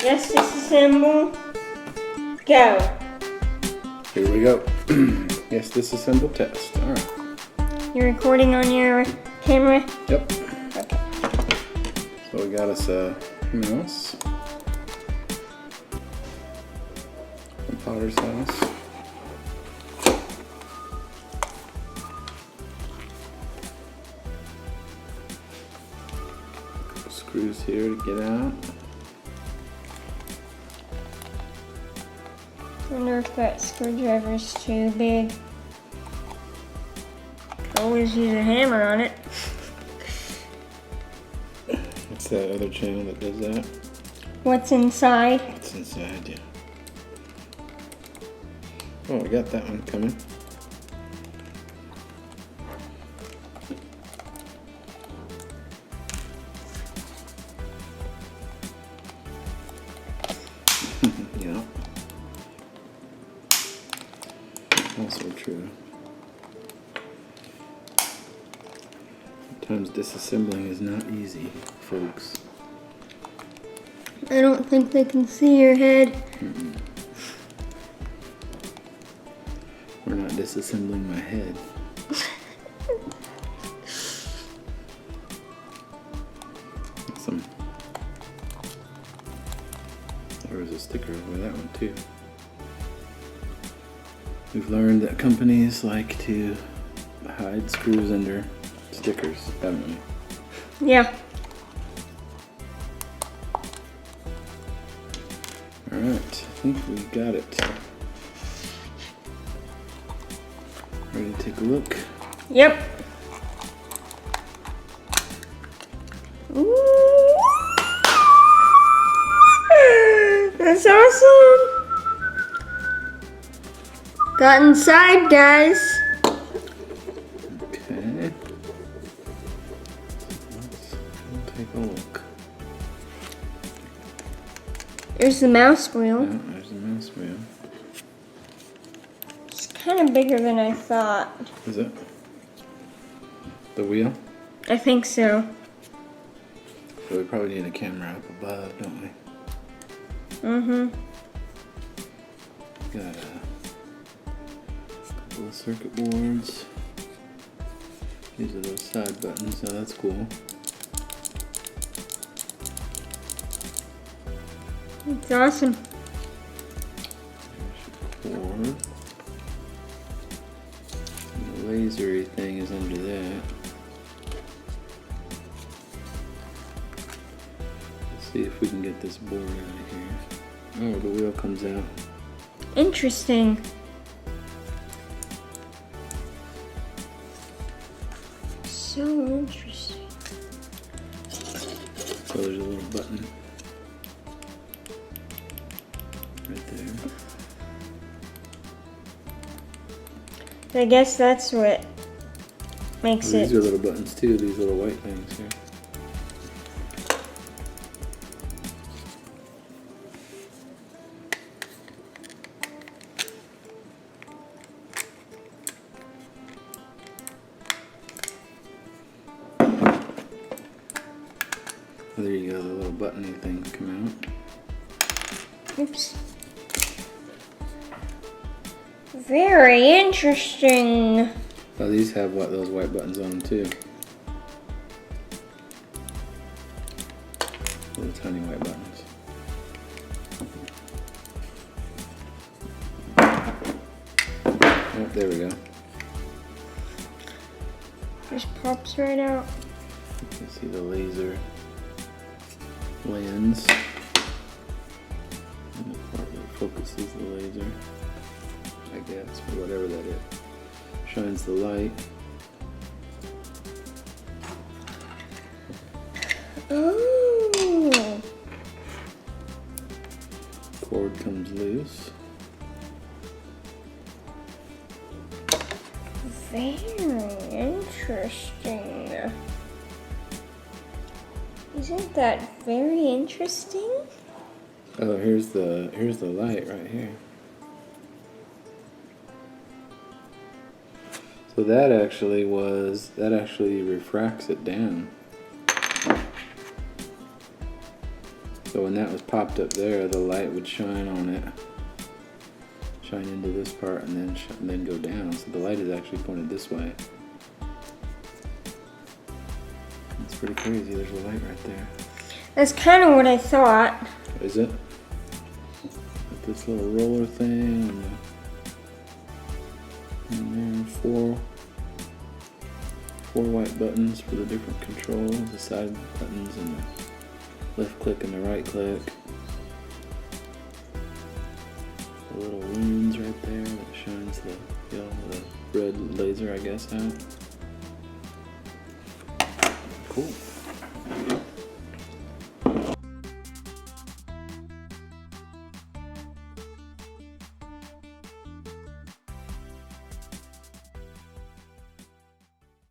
Yes, disassemble. Go. Here we go. Yes, disassemble test. Alright. You're recording on your camera? Yep. Okay. So we got us a mouse from Potter's house. Screws here to get out. I wonder if that screwdriver's too big. Always use a hammer on it. What's that other channel that does that? What's inside? What's inside, yeah. Oh, we got that one coming. Yeah. Also true. Sometimes disassembling is not easy, folks. I don't think they can see your head. We're not disassembling my head. Awesome. There was a sticker over that one too. We've learned that companies like to hide screws under stickers, haven't we? Yeah. Alright, I think we got it. Ready to take a look? Yep. Ooh. That's awesome. Got inside, guys. Okay. Let's take a look. There's the mouse wheel. Yeah, there's the mouse wheel. It's kind of bigger than I thought. Is it? The wheel? I think so. So we probably need a camera up above, don't we? Mm-hmm. Got a couple of circuit boards. These are those side buttons, so that's cool. It's awesome. There's your cord. And the lasery thing is under that. Let's see if we can get this board out of here. Oh, the wheel comes out. Interesting. So interesting. So there's a little button right there. I guess that's what makes Oh, these it. are little buttons too, these little white things here. There you go, the little buttony things come out. Oops. Very interesting. Oh, these have those white buttons on them too. Little tiny white buttons. Oh, there we go. Just pops right out. You can see the laser lens. And the part that focuses the laser, I guess, or whatever that is. Shines the light. Oh. Cord comes loose. Very interesting. Isn't that very interesting? Oh, here's the light right here. So that actually refracts it down. So when that was popped up there, the light would shine on it, shine into this part, and then go down. So the light is actually pointed this way. It's pretty crazy. There's a light right there. That's kind of what I thought. Is it? With this little roller thing, and then four white buttons for the different controls, the side buttons and the left click and the right click. The little lumens right there that shines the red laser, I guess, out. Cool.